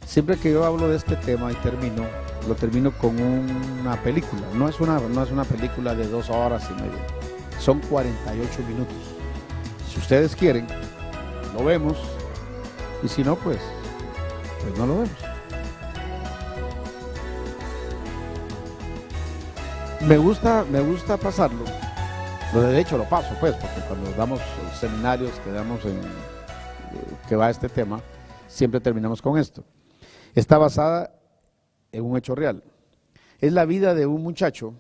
Siempre que yo hablo de este tema y lo termino con una película. No es una película de 2 horas y media. Son 48 minutos. Si ustedes quieren, lo vemos. Y si no, pues no lo vemos. Me gusta pasarlo. De hecho lo paso, pues, porque cuando damos seminarios que va este tema, siempre terminamos con esto. Está basada en un hecho real. Es la vida de un muchacho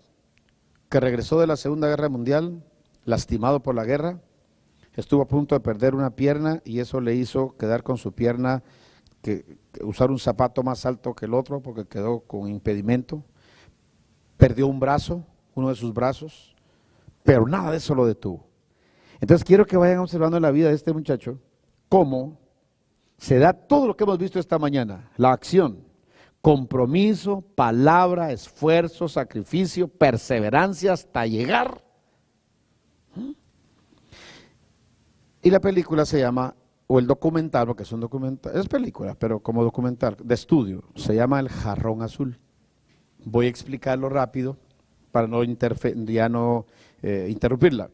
que regresó de la Segunda Guerra Mundial, lastimado por la guerra, estuvo a punto de perder una pierna y eso le hizo quedar con su pierna, usar un zapato más alto que el otro porque quedó con impedimento, perdió un brazo, uno de sus brazos, pero nada de eso lo detuvo. Entonces quiero que vayan observando la vida de este muchacho, cómo se da todo lo que hemos visto esta mañana, la acción, compromiso, palabra, esfuerzo, sacrificio, perseverancia hasta llegar. Y la película se llama, o el documental, porque es un documental, es película, pero como documental de estudio, se llama El Jarrón Azul. Voy a explicarlo rápido para no interrumpirla.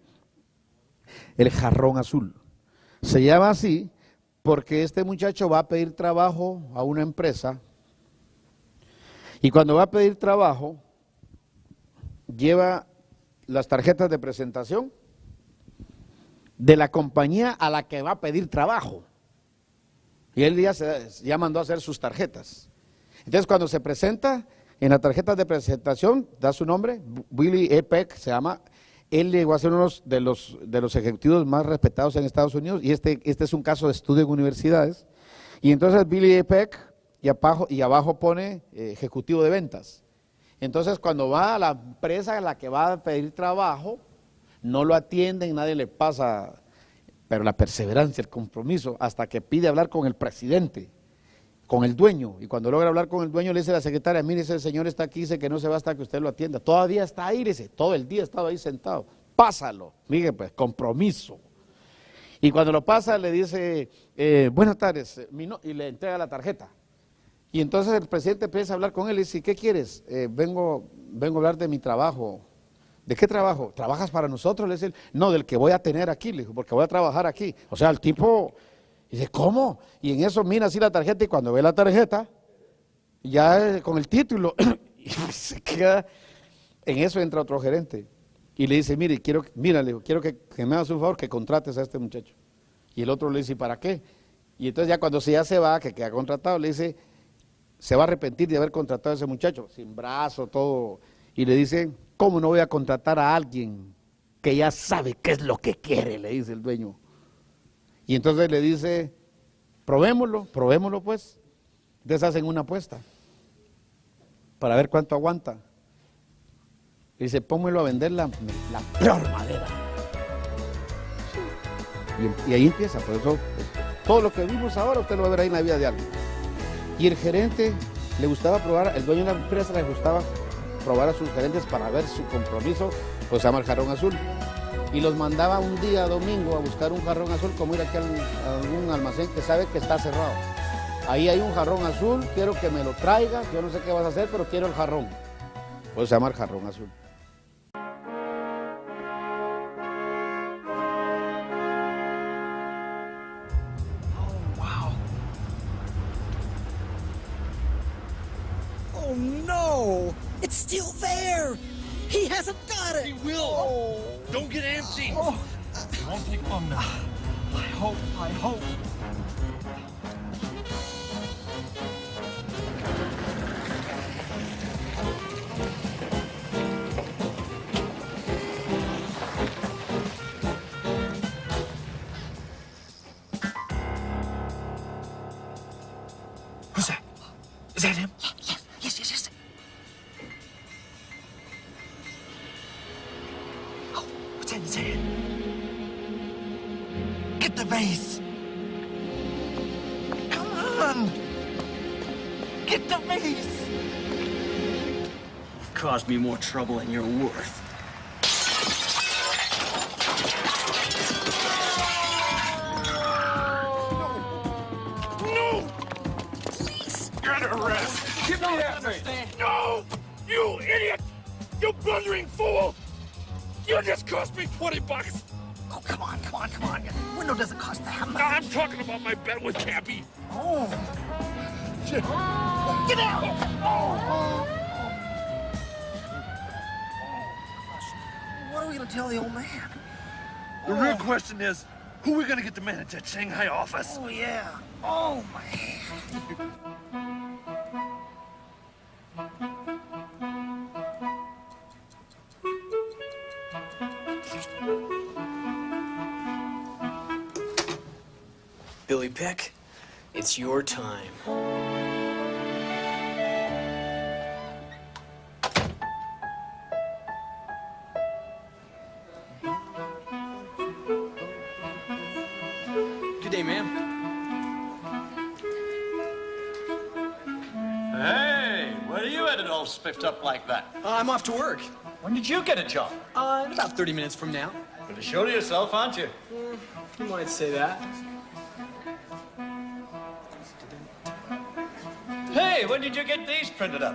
El Jarrón Azul. Se llama así porque este muchacho va a pedir trabajo a una empresa y cuando va a pedir trabajo lleva las tarjetas de presentación de la compañía a la que va a pedir trabajo. Y él ya mandó a hacer sus tarjetas. Entonces cuando se presenta, en la tarjeta de presentación da su nombre, Billy E. Peck se llama. Él llegó a ser uno de los ejecutivos más respetados en Estados Unidos y este es un caso de estudio en universidades. Y entonces Billy E. Peck y abajo pone ejecutivo de ventas. Entonces cuando va a la empresa a la que va a pedir trabajo, no lo atienden, nadie le pasa, pero la perseverancia, el compromiso, hasta que pide hablar con el presidente, con el dueño, y cuando logra hablar con el dueño le dice a la secretaria, mire, ese señor está aquí, dice que no se va hasta que usted lo atienda, todavía está ahí, dice, todo el día estaba ahí sentado, pásalo, mire pues, compromiso. Y cuando lo pasa le dice, buenas tardes, y le entrega la tarjeta. Y entonces el presidente empieza a hablar con él y dice, ¿qué quieres? Vengo a hablar de mi trabajo. ¿De qué trabajo? ¿Trabajas para nosotros? Le dice él, no, del que voy a tener aquí, le dijo, porque voy a trabajar aquí. O sea, el tipo dice, ¿cómo? Y en eso mira así la tarjeta y cuando ve la tarjeta, ya con el título, y se queda, en eso entra otro gerente. Y le dice, mire, quiero que me hagas un favor, que contrates a este muchacho. Y el otro le dice, ¿para qué? Y entonces ya cuando ya se va, que queda contratado, le dice, se va a arrepentir de haber contratado a ese muchacho, sin brazo, todo. Y le dice, ¿cómo no voy a contratar a alguien que ya sabe qué es lo que quiere? Le dice el dueño. Y entonces le dice, probémoslo pues. Entonces hacen una apuesta para ver cuánto aguanta. Y dice, pónmelo a vender la peor madera. Y ahí empieza, por eso todo lo que vimos ahora usted lo va a ver ahí en la vida de alguien. Y el gerente le gustaba probar, el dueño de la empresa le gustaba probar a sus gerentes para ver su compromiso, pues se llama el jarrón azul. Y los mandaba un día domingo a buscar un jarrón azul, como ir aquí a algún almacén que sabe que está cerrado. Ahí hay un jarrón azul, quiero que me lo traigas, yo no sé qué vas a hacer, pero quiero el jarrón. Pues se llama el jarrón azul. Oh no! It's still there! He hasn't got it! He will! Oh. Don't get antsy! Oh. It won't take long now. I hope. Who's that? Is that him? Yes. Oh, what's in his hand? Get the vase! Come on! Get the vase! You've caused me more trouble than you're worth. No! Please! You're under arrest. Give me that thing. No! You idiot! You blundering fool! You just cost me 20 bucks. Oh, come on. Window doesn't cost that much. I'm talking about my bet with Cappy. Oh. Shit. Get out! Oh. What are we gonna tell the old man? The real question is, who are we gonna get to manage that Shanghai office? Oh, yeah. Oh, man. Billy Peck, it's your time. Good day, ma'am. Hey, where are you headed all spiffed up like that? I'm off to work. When did you get a job? In about 30 minutes from now. Pretty sure of yourself, aren't you? You might say that. Hey, when did you get these printed up?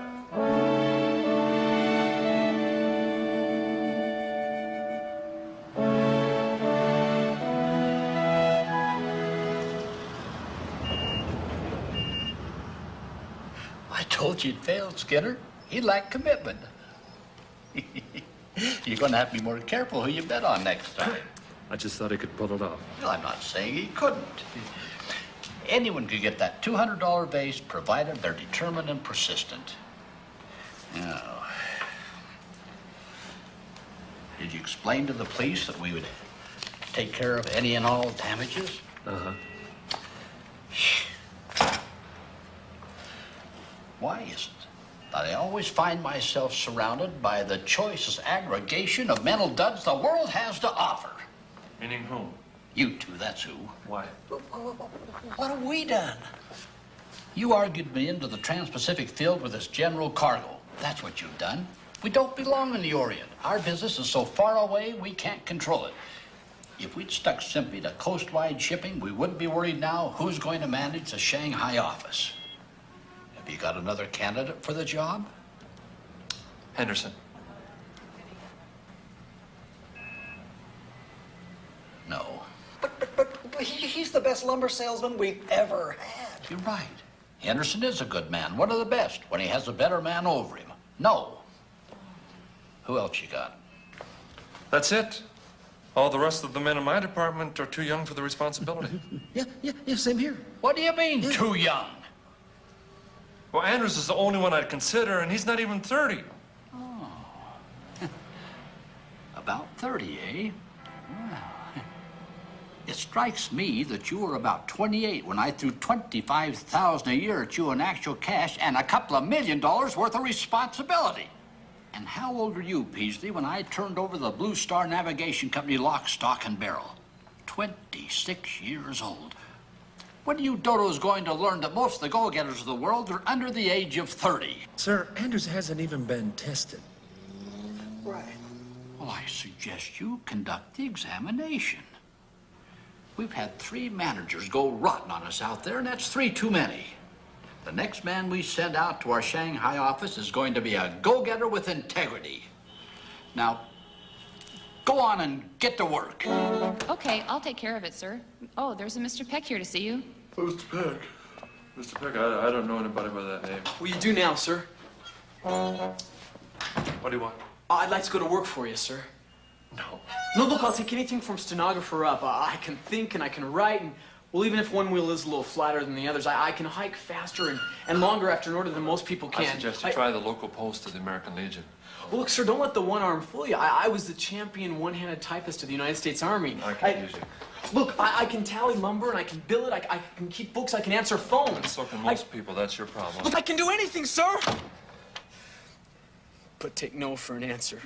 I told you he'd fail, Skinner. He lacked commitment. You're going to have to be more careful who you bet on next time. I just thought he could pull it off. Well, I'm not saying he couldn't. Anyone could get that $200 base, provided they're determined and persistent. Now, did you explain to the police that we would take care of any and all damages? Uh-huh. Why is it that I always find myself surrounded by the choicest aggregation of mental duds the world has to offer? Meaning whom? You two, that's who. Why? What have we done? You argued me into the Trans-Pacific field with this general cargo. That's what you've done. We don't belong in the Orient. Our business is so far away, we can't control it. If we'd stuck simply to coast-wide shipping, we wouldn't be worried now who's going to manage the Shanghai office. Have you got another candidate for the job? Henderson. No. But he's the best lumber salesman we've ever had. You're right. Henderson is a good man, one of the best, when he has a better man over him. No. Who else you got? That's it. All the rest of the men in my department are too young for the responsibility. Yeah, same here. What do you mean, too young? Well, Andrews is the only one I'd consider, and he's not even 30. About 30, eh? Well, it strikes me that you were about 28 when I threw $25,000 a year at you in actual cash and a couple of $1 million worth of responsibility. And how old were you, Peasley, when I turned over the Blue Star Navigation Company lock, stock, and barrel? 26 years old. When are you dodos going to learn that most of the go-getters of the world are under the age of 30? Sir, Andrews hasn't even been tested. Right. Well, I suggest you conduct the examination. We've had 3 managers go rotten on us out there, and that's 3 too many. The next man we send out to our Shanghai office is going to be a go-getter with integrity. Now, go on and get to work. Okay, I'll take care of it, sir. Oh, there's a Mr. Peck here to see you. Mr. Peck. Mr. Peck, I don't know anybody by that name. Well, you do now, sir. What do you want? I'd like to go to work for you, sir. No. No, look, I'll take anything from stenographer up. I can think and I can write, and, well, even if one wheel is a little flatter than the others, I can hike faster and longer after an order than most people can. I suggest you try the local post of the American Legion. Well, look, sir, don't let the one arm fool you. I was the champion one-handed typist of the United States Army. I can use you. Look, I can tally lumber, and I can bill it, I can keep books, I can answer phones. So can most people, that's your problem. Look, I can do anything, sir! But take no for an answer.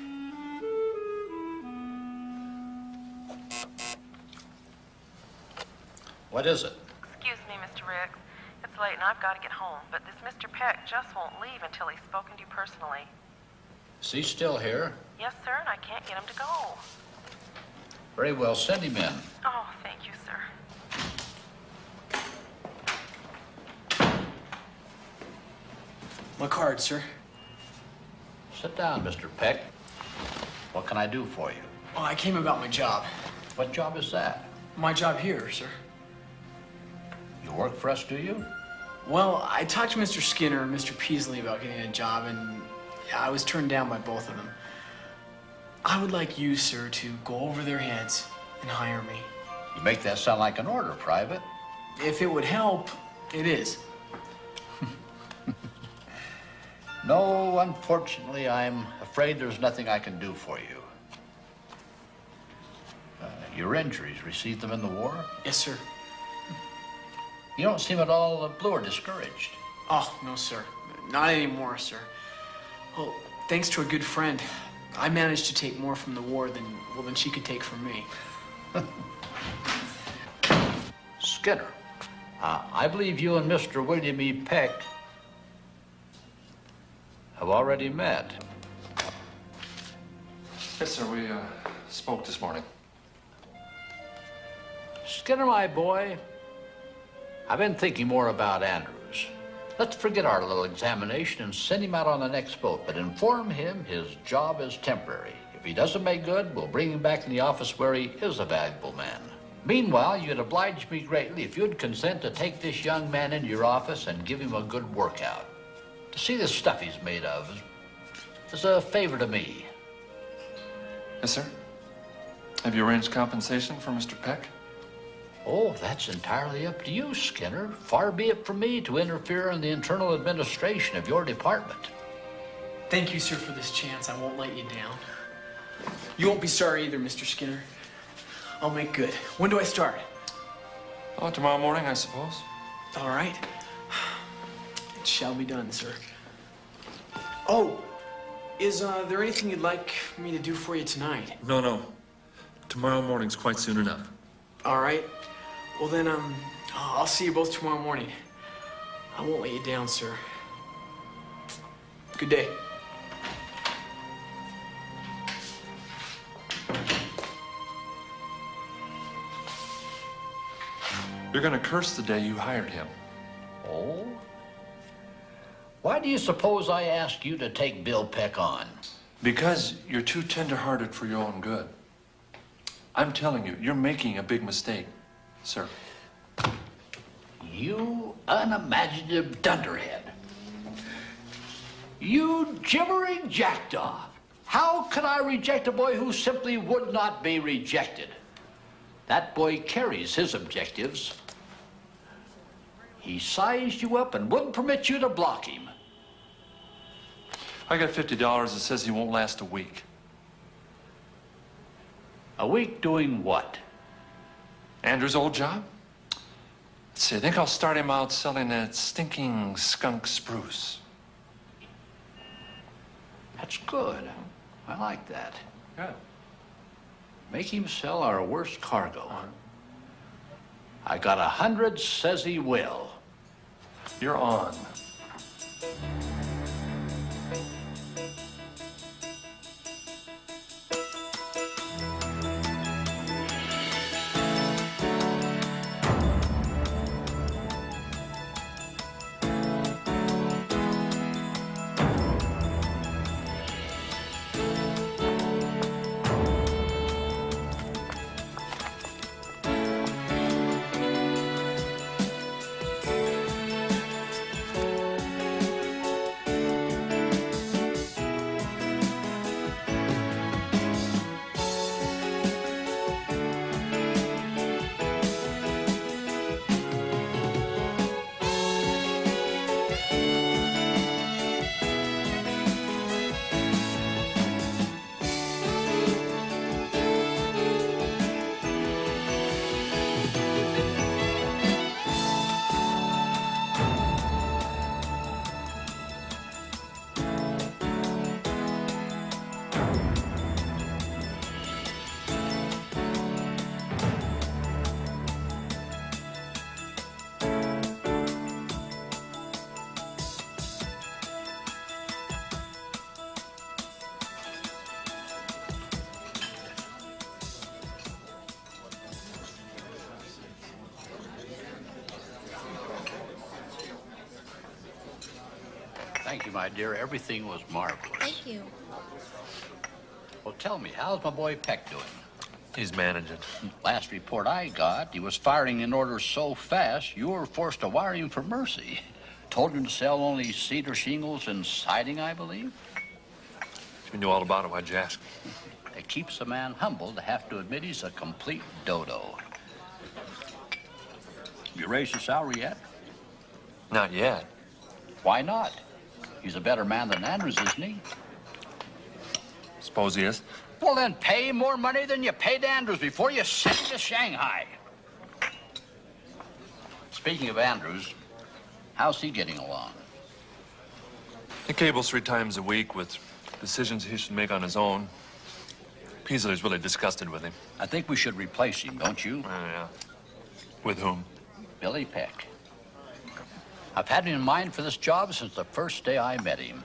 What is it? Excuse me, Mr. Riggs. It's late and I've got to get home, but this Mr. Peck just won't leave until he's spoken to you personally. Is he still here? Yes, sir, and I can't get him to go. Very well, send him in. Oh, thank you, sir. My card, sir. Sit down, Mr. Peck. What can I do for you? Oh, I came about my job. What job is that? My job here, sir. You work for us, do you? Well, I talked to Mr. Skinner and Mr. Peasley about getting a job, and I was turned down by both of them. I would like you, sir, to go over their heads and hire me. You make that sound like an order, Private. If it would help, it is. No, unfortunately, I'm afraid there's nothing I can do for you. Your injuries, received them in the war? Yes, sir. You don't seem at all blue or discouraged. Oh, no, sir. Not anymore, sir. Well, thanks to a good friend, I managed to take more from the war than she could take from me. Skinner, I believe you and Mr. William E. Peck have already met. Yes, sir, we spoke this morning. Skinner, my boy, I've been thinking more about Andrews. Let's forget our little examination and send him out on the next boat, but inform him his job is temporary. If he doesn't make good, we'll bring him back in the office where he is a valuable man. Meanwhile, you'd oblige me greatly if you'd consent to take this young man into your office and give him a good workout. To see the stuff he's made of is a favor to me. Yes, sir. Have you arranged compensation for Mr. Peck? Oh, that's entirely up to you, Skinner. Far be it from me to interfere in the internal administration of your department. Thank you, sir, for this chance. I won't let you down. You won't be sorry either, Mr. Skinner. I'll make good. When do I start? Oh, tomorrow morning, I suppose. All right. It shall be done, sir. Oh, is there anything you'd like me to do for you tonight? No. Tomorrow morning's quite soon enough. All right. Well, then, I'll see you both tomorrow morning. I won't let you down, sir. Good day. You're gonna curse the day you hired him. Oh? Why do you suppose I asked you to take Bill Peck on? Because you're too tender-hearted for your own good. I'm telling you, you're making a big mistake, sir. You unimaginative dunderhead. You gibbering jackdaw. How could I reject a boy who simply would not be rejected? That boy carries his objectives. He sized you up and wouldn't permit you to block him. I got $50 that says he won't last a week. A week doing what? Andrew's old job? Let's see, I think I'll start him out selling that stinking skunk spruce. That's good. I like that. Good. Make him sell our worst cargo. I got 100 says he will. You're on. Thank you, my dear. Everything was marvelous. Thank you. Well, tell me, how's my boy Peck doing? He's managing. Last report I got, he was firing in orders so fast, you were forced to wire him for mercy. Told him to sell only cedar shingles and siding, I believe. If you knew all about it, why'd you ask? It keeps a man humble to have to admit he's a complete dodo. You raised his salary yet? Not yet. Why not? He's a better man than Andrews, isn't he? Suppose he is. Well, then pay him more money than you paid Andrews before you sent him to Shanghai. Speaking of Andrews, how's he getting along? He cables 3 times a week with decisions he should make on his own. Peasley's really disgusted with him. I think we should replace him, don't you? Yeah. With whom? Billy Peck. I've had him in mind for this job since the first day I met him.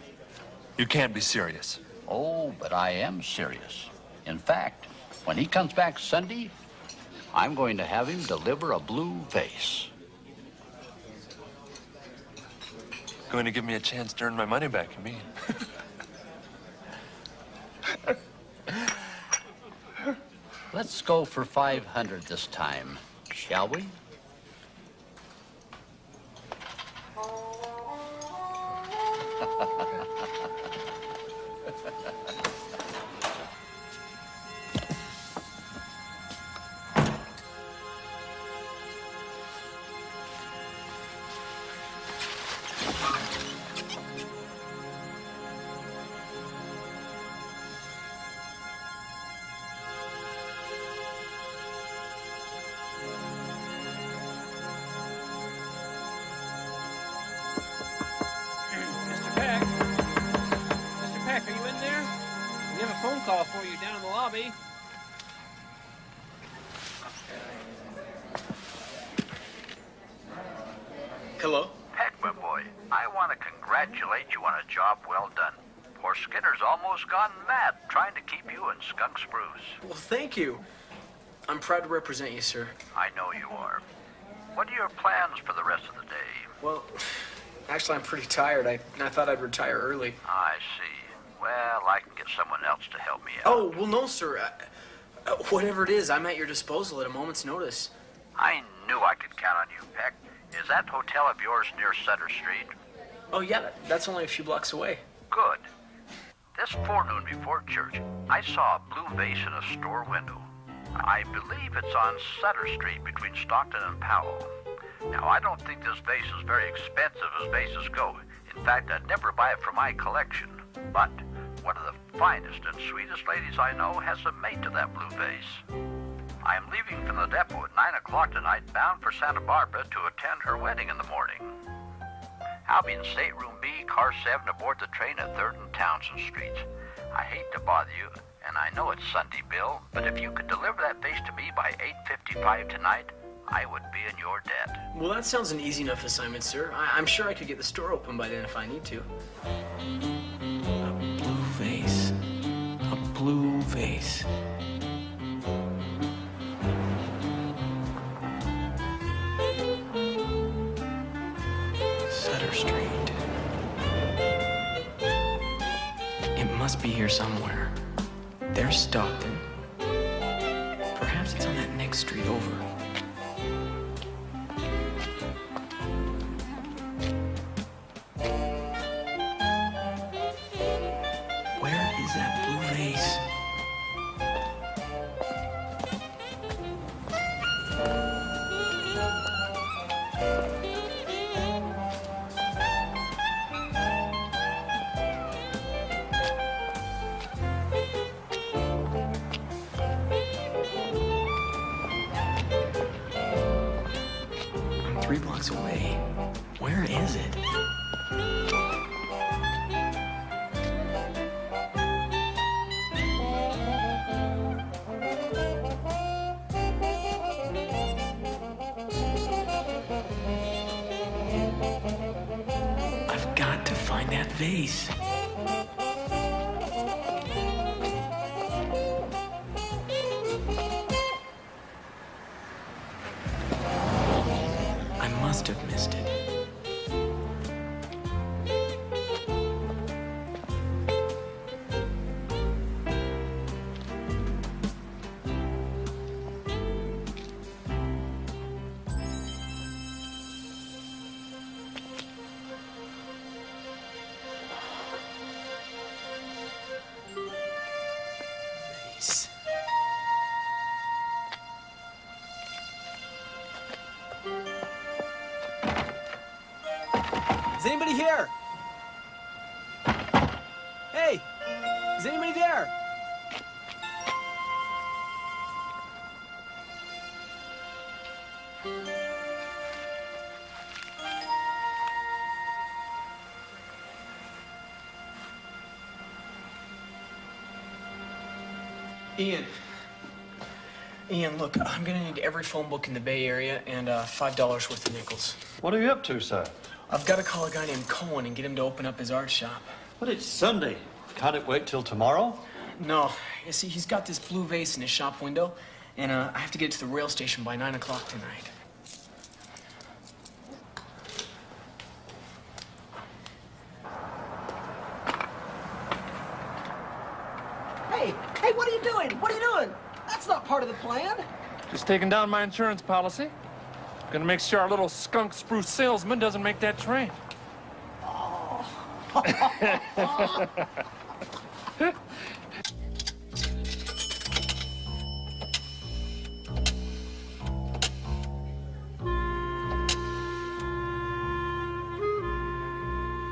You can't be serious. Oh, but I am serious. In fact, when he comes back Sunday, I'm going to have him deliver a blue vase. Going to give me a chance to earn my money back, you mean? Let's go for 500 this time, shall we? Mr. Peck? Mr. Peck, are you in there? We have a phone call for you down in the lobby. Hello? Peck, my boy, I want to congratulate you on a job well done. Poor Skinner's almost gone mad trying to keep you in skunk spruce. Well, thank you. I'm proud to represent you, sir. I know you are. What are your plans for the rest of the day? Well, actually, I'm pretty tired. I thought I'd retire early. I see. Well, I can get someone else to help me out. Oh, well, no, sir. Whatever it is, I'm at your disposal at a moment's notice. I knew I could count on you, Peck. Is that hotel of yours near Sutter Street? Oh, yeah, that's only a few blocks away. Good. This forenoon before church, I saw a blue vase in a store window. I believe it's on Sutter Street between Stockton and Powell. Now, I don't think this vase is very expensive as vases go. In fact, I'd never buy it for my collection. But one of the finest and sweetest ladies I know has a mate to that blue vase. I am leaving from the depot at 9 o'clock tonight, bound for Santa Barbara to attend her wedding in the morning. I'll be in stateroom B, car 7, aboard the train at 3rd and Townsend Streets. I hate to bother you, and I know it's Sunday, Bill, but if you could deliver that vase to me by 8:55 tonight, I would be in your debt. Well, that sounds an easy enough assignment, sir. I'm sure I could get the store open by then if I need to. A blue vase. A blue vase. Sutter Street. It must be here somewhere. There's Stockton. Perhaps it's on that next street over. Where is that blue vase? I'm 3 blocks away. Where is it? I've got to find that vase. I must have missed it. Is anybody here? Hey, is anybody there? Ian, look, I'm gonna need every phone book in the Bay Area and $5 worth of nickels. What are you up to, sir? I've got to call a guy named Cohen and get him to open up his art shop. But it's Sunday. Can't it wait till tomorrow? No, you see, he's got this blue vase in his shop window, and I have to get to the rail station by 9 o'clock tonight. Hey, what are you doing? What are you doing? That's not part of the plan. Just taking down my insurance policy. Gonna make sure our little skunk spruce salesman doesn't make that train.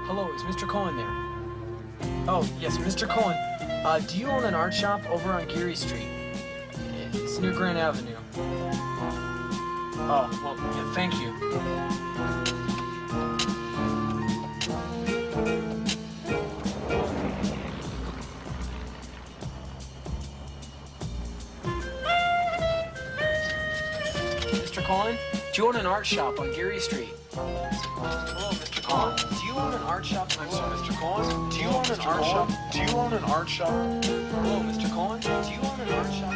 Hello, is Mr. Cohen there? Oh, yes, Mr. Cohen. Do you own an art shop over on Geary Street? It's near Grand Avenue. Oh, well, yeah, thank you. Mr. Cohen, do you own an art shop on Geary Street? Hello, Mr. Cohen. Do you own an art shop? I'm sorry, Mr. Cohen. Do you own an art shop? Do you own an art shop? Hello, Mr. Cohen. Do you own an art shop?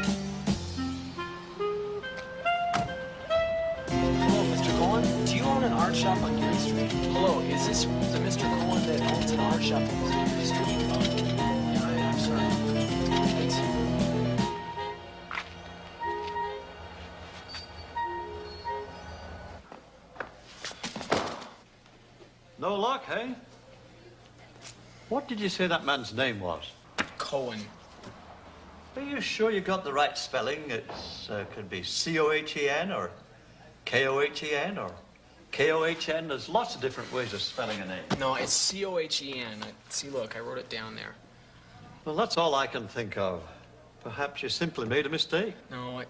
Hello, Mr. Cohen. Do you own an art shop on Geary Street? Hello, is this the Mr. Cohen that owns an art shop on Geary Street? Yeah, I'm sorry. Thanks. No luck, eh? What did you say that man's name was? Cohen. Are you sure you got the right spelling? It's could be C-O-H-E-N or K-O-H-E-N or K-O-H-N. There's lots of different ways of spelling a name. No, it's C-O-H-E-N. See, look, I wrote it down there. Well, that's all I can think of. Perhaps you simply made a mistake. No,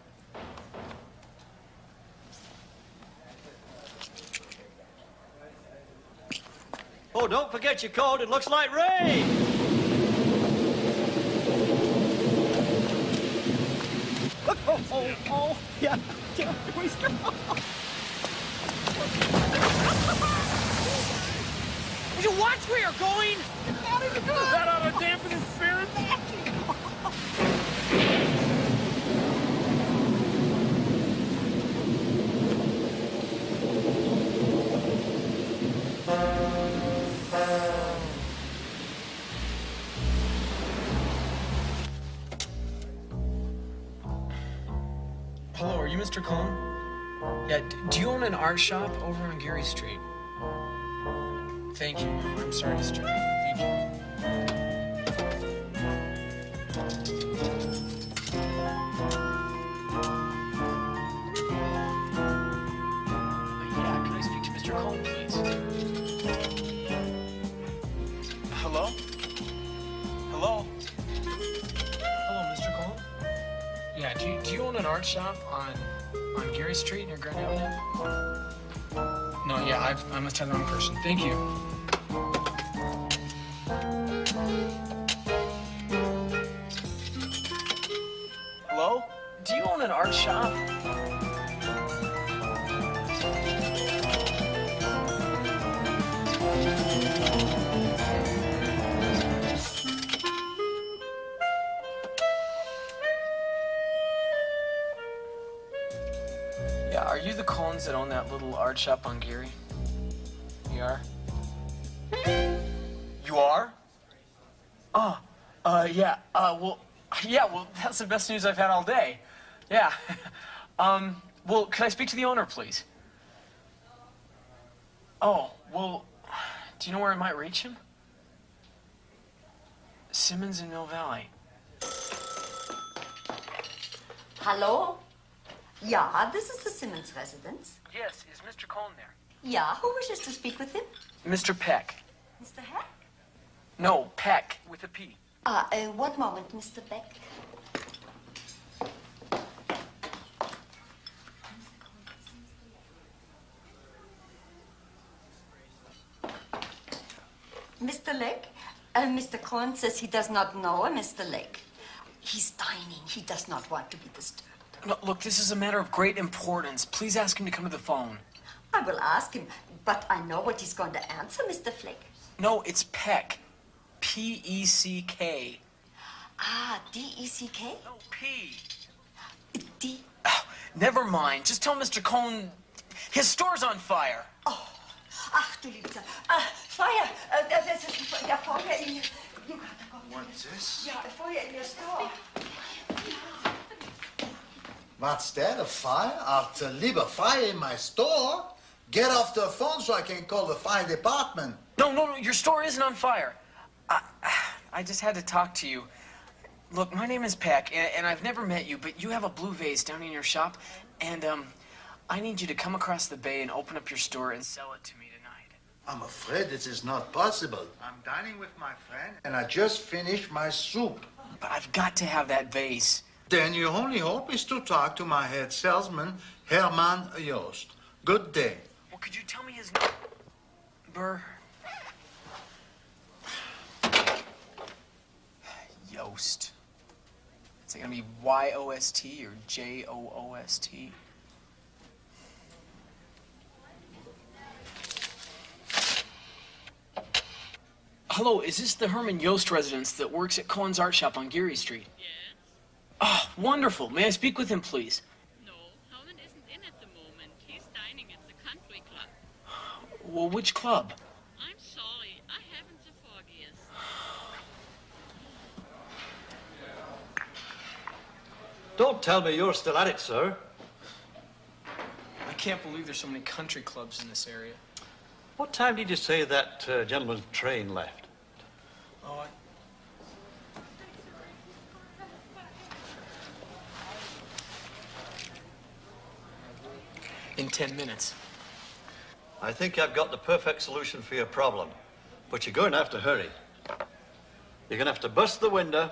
Oh, don't forget your coat. It looks like rain. Yeah. Where's your... Would you watch where you're going? That ought to dampen his spirits. hello, are you Mr. Cohen? Yeah, do you own an art shop over on Geary Street? Thank you. I'm sorry to disturb you. Thank you. Yeah, can I speak to Mr. Cohen, please? Hello? Hello? Hello, Mr. Cohen? Yeah, do you own an art shop on Geary Street near Grand Avenue? No, yeah, I must have the wrong person. Thank you. Hello? Do you own an art shop? Yeah, are you the Cohens that own that little art shop on Geary? You are? You are? Oh, yeah, well, that's the best news I've had all day. Yeah. Well, can I speak to the owner, please? Oh, well, do you know where I might reach him? Simmons in Mill Valley. Hello? Yeah, this is the Simmons residence. Yes, is Mr. Cohen there? Yeah, who wishes to speak with him? Mr. Peck. Mr. Heck? No, Peck, with a P. One moment, Mr. Beck. Mr. Lake? Mr. Cohen says he does not know a Mr. Lake. He's dining. He does not want to be disturbed. No, look, this is a matter of great importance. Please ask him to come to the phone. I will ask him, but I know what he's going to answer, Mr. Flick. No, it's Peck. P-E-C-K. D-E-C-K? No, P. D. Oh, never mind. Just tell Mr. Cohn his store's on fire. Oh, ach du liebe Zeit. Feuer. Das ist der Feuer in... What's this? Ja, Feuer in your store. What's that, a fire? After lieber fire in my store? Get off the phone so I can call the fire department. No, your store isn't on fire. I just had to talk to you. Look, my name is Peck, and I've never met you, but you have a blue vase down in your shop, and I need you to come across the bay and open up your store and sell it to me tonight. I'm afraid this is not possible. I'm dining with my friend, and I just finished my soup. But I've got to have that vase. Then your only hope is to talk to my head salesman, Herman Joost. Good day. Well, could you tell me his name? Burr. Joost. Is it gonna be Y-O-S-T or J-O-O-S-T? Hello, is this the Herman Joost residence that works at Cohen's Art Shop on Geary Street? Yes. Oh, wonderful. May I speak with him, please? No, Herman isn't in at the moment. He's dining at the country club. Well, which club? I'm sorry, I haven't the foggiest. Don't tell me you're still at it, sir. I can't believe there's so many country clubs in this area. What time did you say that gentleman's train left? Oh, in 10 minutes. I think I've got the perfect solution for your problem, but you're going to have to hurry. You're going to have to bust the window,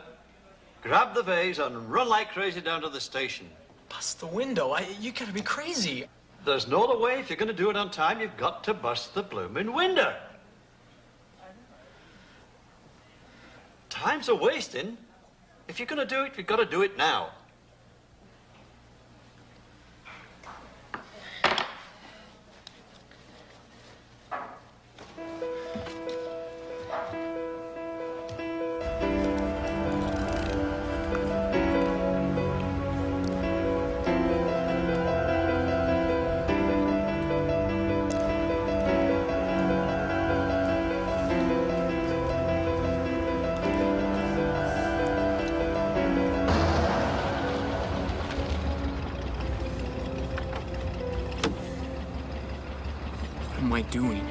grab the vase, and run like crazy down to the station. Bust the window? You gotta be crazy. There's no other way. If you're going to do it on time, you've got to bust the blooming window. Time's a wasting. If you're going to do it, you've got to do it now. What am I doing?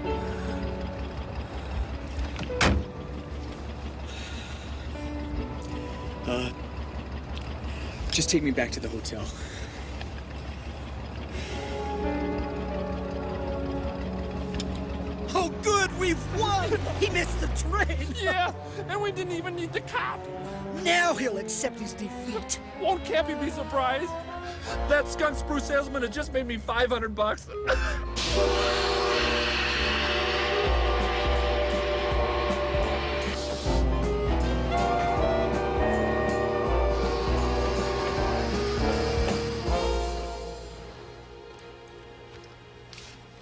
Just take me back to the hotel. Oh, good, we've won! He missed the train! Yeah, and we didn't even need the cop. Now he'll accept his defeat. Won't Cappy be surprised? That skunk spruce salesman had just made me $500.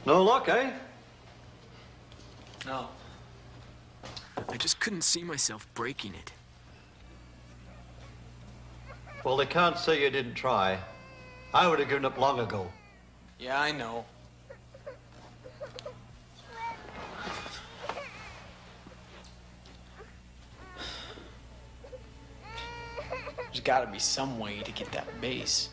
No luck, eh? No. I just couldn't see myself breaking it. Well, they can't say you didn't try. I would have given up long ago. Yeah, I know. There's gotta be some way to get that base.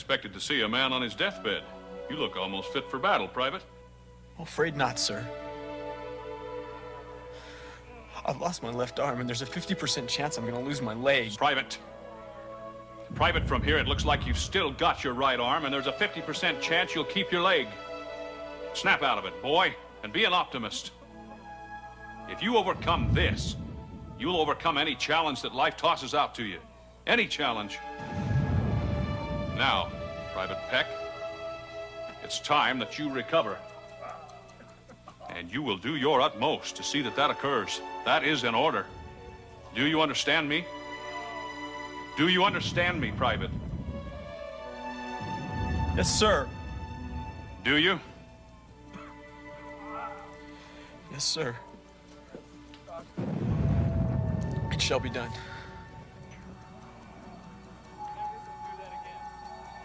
expected to see a man on his deathbed. You look almost fit for battle, Private. I'm afraid not, sir. I've lost my left arm, and there's a 50% chance I'm gonna lose my leg. Private. Private, from here, it looks like you've still got your right arm, and there's a 50% chance you'll keep your leg. Snap out of it, boy, and be an optimist. If you overcome this, you'll overcome any challenge that life tosses out to you. Any challenge. Now, Private Peck, it's time that you recover. And you will do your utmost to see that that occurs. That is in order. Do you understand me? Do you understand me, Private? Yes, sir. Do you? Yes, sir. It shall be done.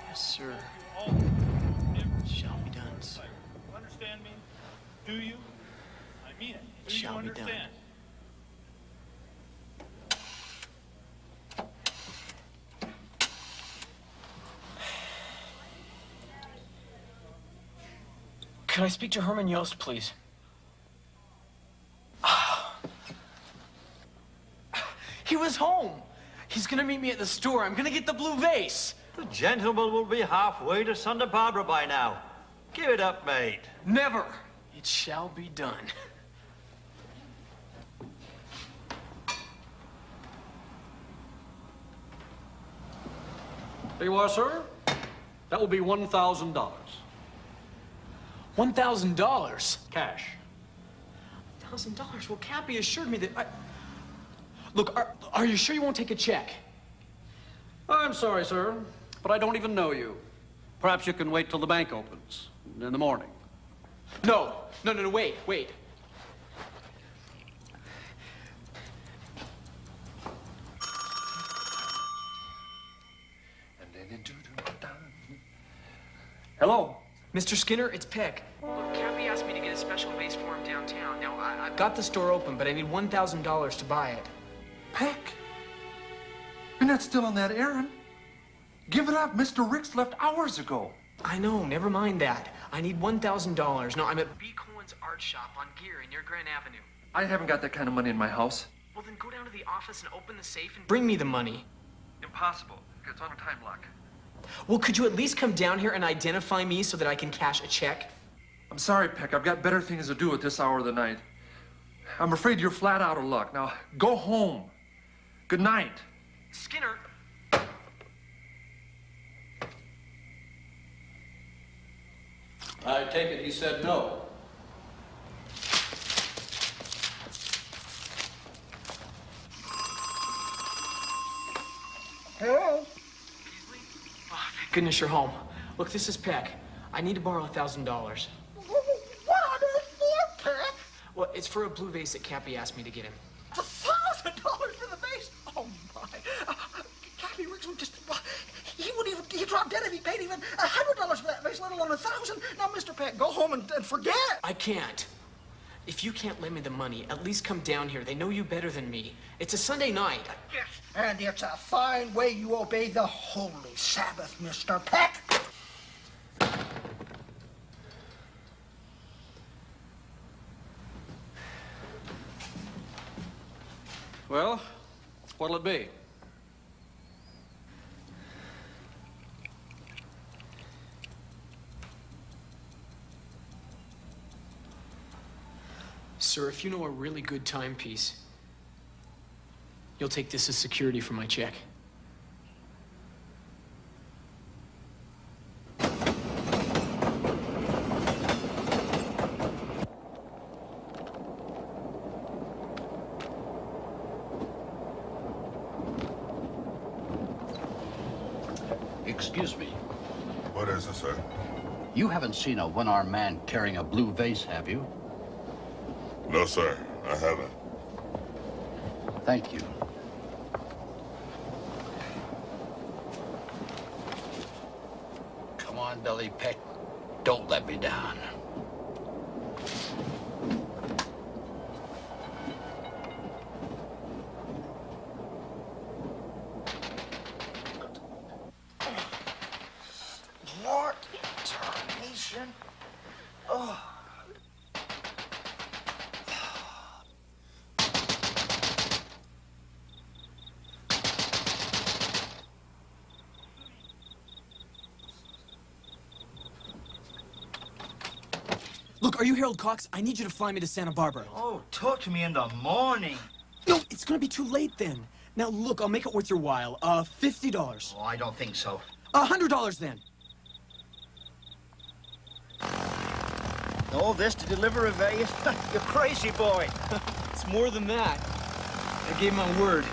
Yes, sir. It shall be done, sir. Understand me? Do you? I mean it. It shall be done. Could I speak to Herman Yost, please? He was home. He's gonna meet me at the store. I'm gonna get the blue vase. The gentleman will be halfway to Santa Barbara by now. Give it up, mate. Never. It shall be done. There you are, sir. That will be $1,000. $1,000? Cash. $1,000? Well, Cappy assured me that Look, are you sure you won't take a check? I'm sorry, sir, but I don't even know you. Perhaps you can wait till the bank opens in the morning. No, wait. Hello? Mr. Skinner, it's Peck. Look, Cappy asked me to get a special vase for him downtown. Now, I've got the store open, but I need $1,000 to buy it. Peck? You're not still on that errand. Give it up. Mr. Ricks left hours ago. I know, never mind that. I need $1,000. No, I'm at B. Cohen's art shop on Geary near Grand Avenue. I haven't got that kind of money in my house. Well, then go down to the office and open the safe and bring me the money. Impossible. It's on a time lock. Well, could you at least come down here and identify me so that I can cash a check? I'm sorry, Peck. I've got better things to do at this hour of the night. I'm afraid you're flat out of luck. Now, go home. Good night. Skinner. I take it he said no. Hello? Oh, thank goodness you're home. Look, this is Peck. I need to borrow $1,000. What on earth for, Peck? Well, it's for a blue vase that Cappy asked me to get him. $1,000 for the vase? Oh, my. Cappy Ricks would just... He wouldn't even... He'd drop dead if he paid even $100 for that vase, let alone $1,000. Now, Mr. Peck, go home and forget. I can't. If you can't lend me the money, at least come down here. They know you better than me. It's a Sunday night. Yes, and it's a fine way you obey the holy Sabbath, Mr. Peck. Well, what'll it be? Sir, if you know a really good timepiece, you'll take this as security for my check. Excuse me. What is it, sir? You haven't seen a one-armed man carrying a blue vase, have you? No, sir. I haven't. Thank you. Come on, Billy Peck. Don't let me down. Look, are you Harold Cox? I need you to fly me to Santa Barbara. Oh, talk to me in the morning. No, it's gonna be too late then. Now, look, I'll make it worth your while. $50. Oh, I don't think so. $100 then. All this to deliver a vase? You're crazy, boy. It's more than that. I gave my word.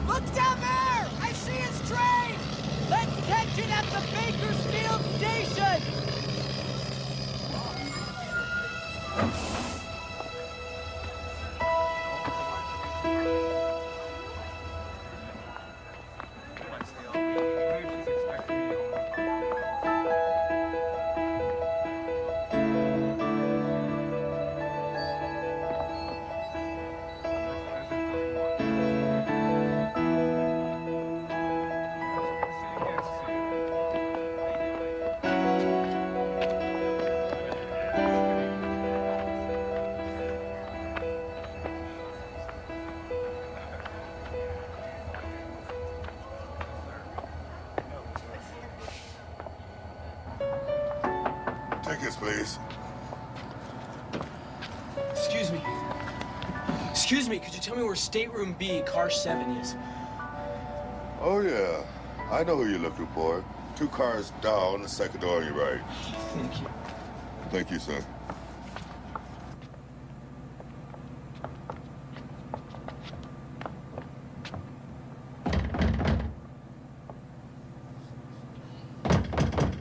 Look down there! I see his train! Let's catch it at the Bakersfield station! Tickets, please. Excuse me. Excuse me, could you tell me where stateroom B, car 7 is? Oh, yeah. I know who you're looking for. 2 cars down, the second door on your right. Thank you. Thank you, sir.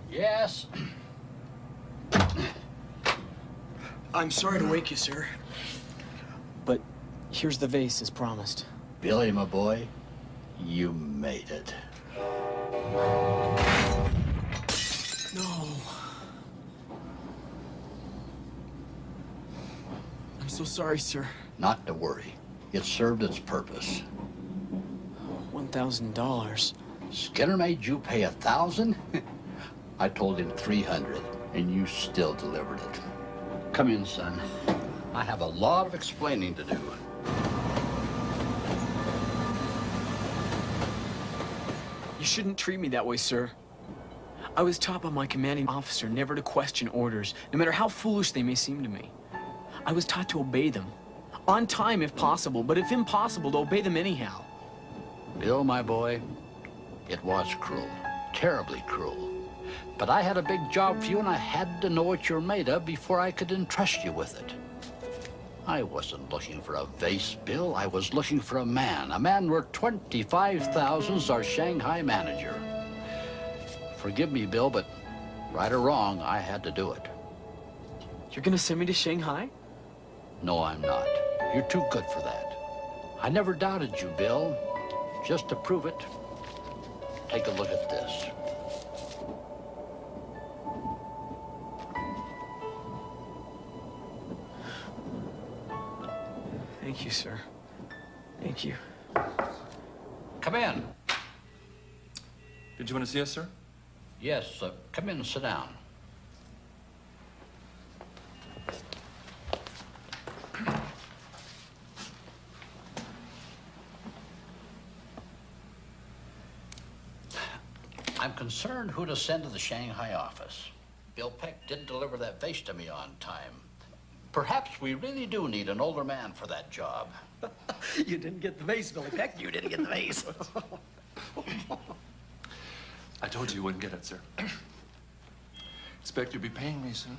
Yes? I'm sorry to wake you, sir. But here's the vase as promised. Billy, my boy, you made it. No. I'm so sorry, sir. Not to worry. It served its purpose. $1,000. Skinner made you pay 1,000? I told him 300, and you still delivered it. Come in, son. I have a lot of explaining to do. You shouldn't treat me that way, sir. I was taught by my commanding officer never to question orders, no matter how foolish they may seem to me. I was taught to obey them. On time, if possible, but if impossible, to obey them anyhow. Bill, my boy, it was cruel. Terribly cruel. But I had a big job for you, and I had to know what you're made of before I could entrust you with it. I wasn't looking for a vase, Bill. I was looking for a man worth $25,000 as our Shanghai manager. Forgive me, Bill, but right or wrong, I had to do it. You're gonna send me to Shanghai? No, I'm not. You're too good for that. I never doubted you, Bill. Just to prove it, take a look at this. Thank you, sir. Thank you. Come in. Did you want to see us, sir? Yes, come in and sit down. I'm concerned who to send to the Shanghai office. Bill Peck didn't deliver that vase to me on time. Perhaps we really do need an older man for that job. You didn't get the vase, Billy Peck. You didn't get the vase. I told you you wouldn't get it, sir. Expect you'll be paying me soon.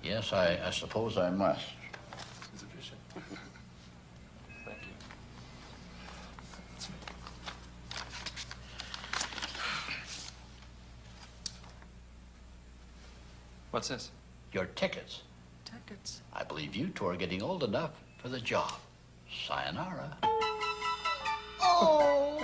Yes, I suppose I must. Sufficient. Thank you. That's me. What's this? Your tickets. Tickets. I believe you two are getting old enough for the job. Sayonara. Oh!